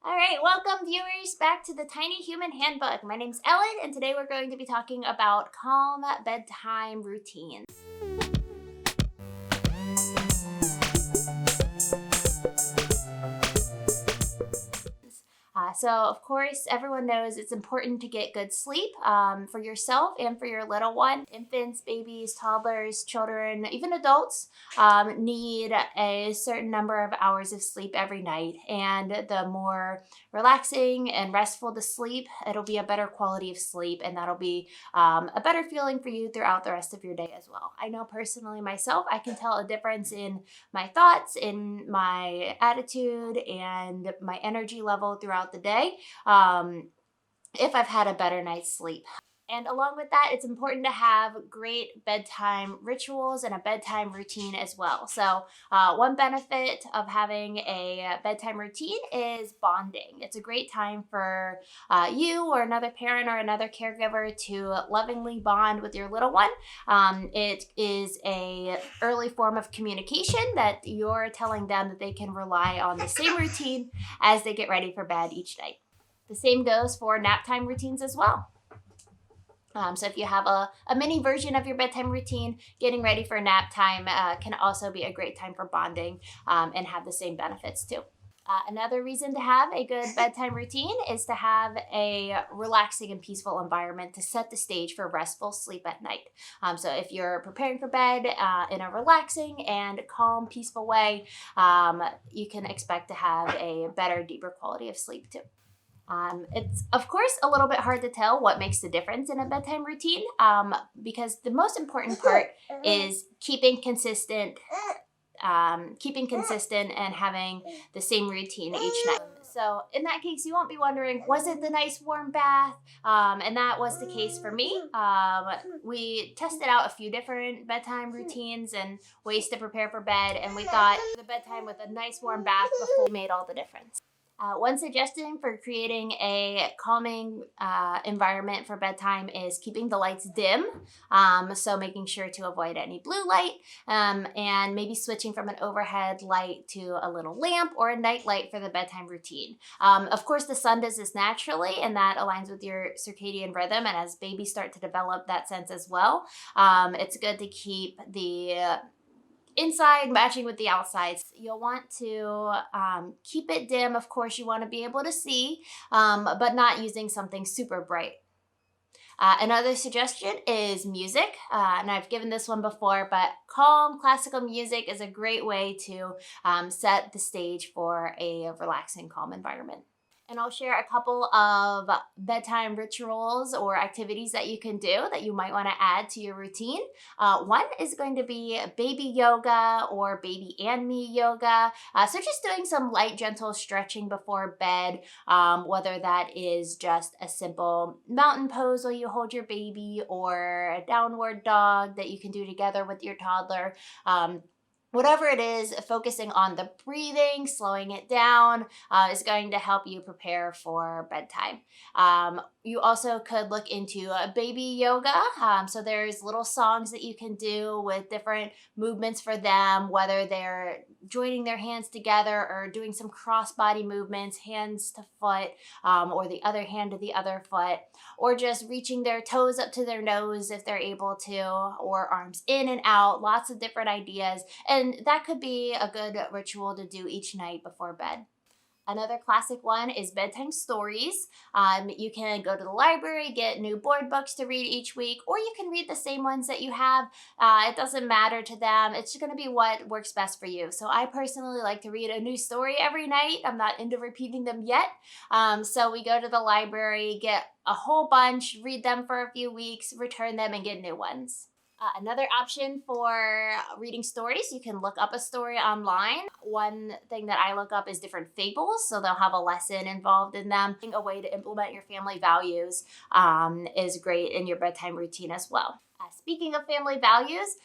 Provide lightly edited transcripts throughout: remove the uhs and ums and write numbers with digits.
All right, welcome viewers back to the Tiny Human Handbook. My name's Ellen, and today we're going to be talking about calm bedtime routines. Of course, everyone knows it's important to get good sleep for yourself and for your little one. Infants, babies, toddlers, children, even adults need a certain number of hours of sleep every night. And the more relaxing and restful the sleep, it'll be a better quality of sleep, and that'll be a better feeling for you throughout the rest of your day as well. I know personally myself, I can tell a difference in my thoughts, in my attitude, and my energy level throughout the day if I've had a better night's sleep. And along with that, it's important to have great bedtime rituals and a bedtime routine as well. One benefit of having a bedtime routine is bonding. It's a great time for you or another parent or another caregiver to lovingly bond with your little one. It is a early form of communication that you're telling them that they can rely on the same routine as they get ready for bed each night. The same goes for nap time routines as well. So if you have a mini version of your bedtime routine, getting ready for nap time can also be a great time for bonding and have the same benefits too. Another reason to have a good bedtime routine is to have a relaxing and peaceful environment to set the stage for restful sleep at night. So if you're preparing for bed in a relaxing and calm, peaceful way, you can expect to have a better, deeper quality of sleep too. It's, of course, a little bit hard to tell what makes the difference in a bedtime routine because the most important part is keeping consistent and having the same routine each night. So in that case, you won't be wondering, was it the nice warm bath? And that was the case for me. We tested out a few different bedtime routines and ways to prepare for bed, and we thought the bedtime with a nice warm bath before made all the difference. One suggestion for creating a calming environment for bedtime is keeping the lights dim. So making sure to avoid any blue light and maybe switching from an overhead light to a little lamp or a night light for the bedtime routine. Of course, the sun does this naturally, and that aligns with your circadian rhythm. And as babies start to develop that sense as well, it's good to keep the inside matching with the outsides. You'll want to keep it dim. Of course, you want to be able to see, but not using something super bright. Another suggestion is music, and I've given this one before, but calm classical music is a great way to set the stage for a relaxing, calm environment. And I'll share a couple of bedtime rituals or activities that you can do that you might want to add to your routine. One is going to be baby yoga or baby and me yoga. So just doing some light, gentle stretching before bed, whether that is just a simple mountain pose while you hold your baby or a downward dog that you can do together with your toddler. Whatever it is, focusing on the breathing, slowing it down is going to help you prepare for bedtime. You also could look into baby yoga. So there's little songs that you can do with different movements for them, whether they're joining their hands together or doing some cross body movements, hands to foot, or the other hand to the other foot, or just reaching their toes up to their nose if they're able to, or arms in and out, lots of different ideas. And that could be a good ritual to do each night before bed. Another classic one is bedtime stories. You can go to the library, get new board books to read each week, or you can read the same ones that you have. It doesn't matter to them. It's going to be what works best for you. So I personally like to read a new story every night. I'm not into repeating them yet. So we go to the library, get a whole bunch, read them for a few weeks, return them, and get new ones. Another option for reading stories, you can look up a story online. One thing that I look up is different fables, so they'll have a lesson involved in them. A way to implement your family values is great in your bedtime routine as well. Speaking of family values,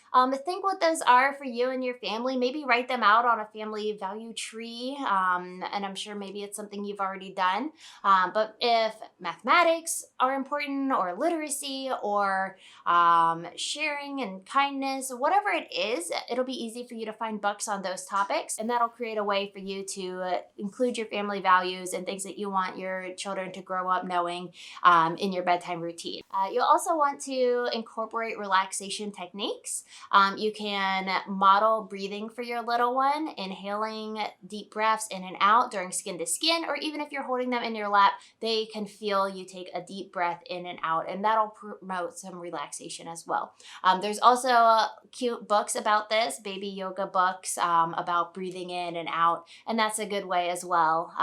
think what those are for you and your family. Maybe write them out on a family value tree. And I'm sure maybe it's something you've already done. But if mathematics are important, or literacy, or sharing and kindness, whatever it is, it'll be easy for you to find books on those topics. And that'll create a way for you to include your family values and things that you want your children to grow up knowing in your bedtime routine. You'll also want to incorporate relaxation techniques. You can model breathing for your little one, inhaling deep breaths in and out during skin to skin, or even if you're holding them in your lap, they can feel you take a deep breath in and out, and that'll promote some relaxation as well. There's also cute books about this, baby yoga books about breathing in and out, and that's a good way as well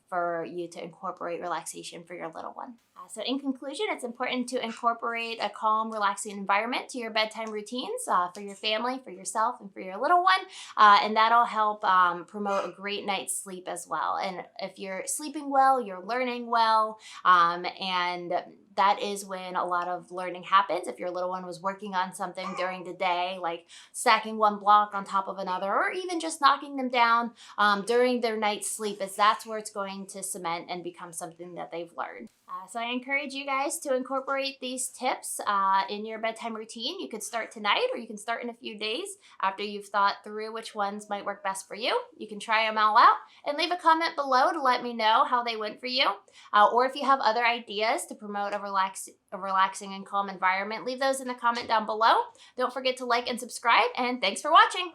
for you to incorporate relaxation for your little one. So in conclusion, it's important to incorporate a calm, relaxing environment to your bedtime routines for your family, for yourself, and for your little one. And that'll help promote a great night's sleep as well. And if you're sleeping well, you're learning well, and that is when a lot of learning happens. If your little one was working on something during the day, like stacking one block on top of another, or even just knocking them down during their night's sleep, that's where it's going to cement and become something that they've learned. So I encourage you guys to incorporate these tips in your bedtime routine. You could start tonight, or you can start in a few days after you've thought through which ones might work best for you. You can try them all out and leave a comment below to let me know how they went for you. Or if you have other ideas to promote a relaxing and calm environment, leave those in the comment down below. Don't forget to like and subscribe, and thanks for watching.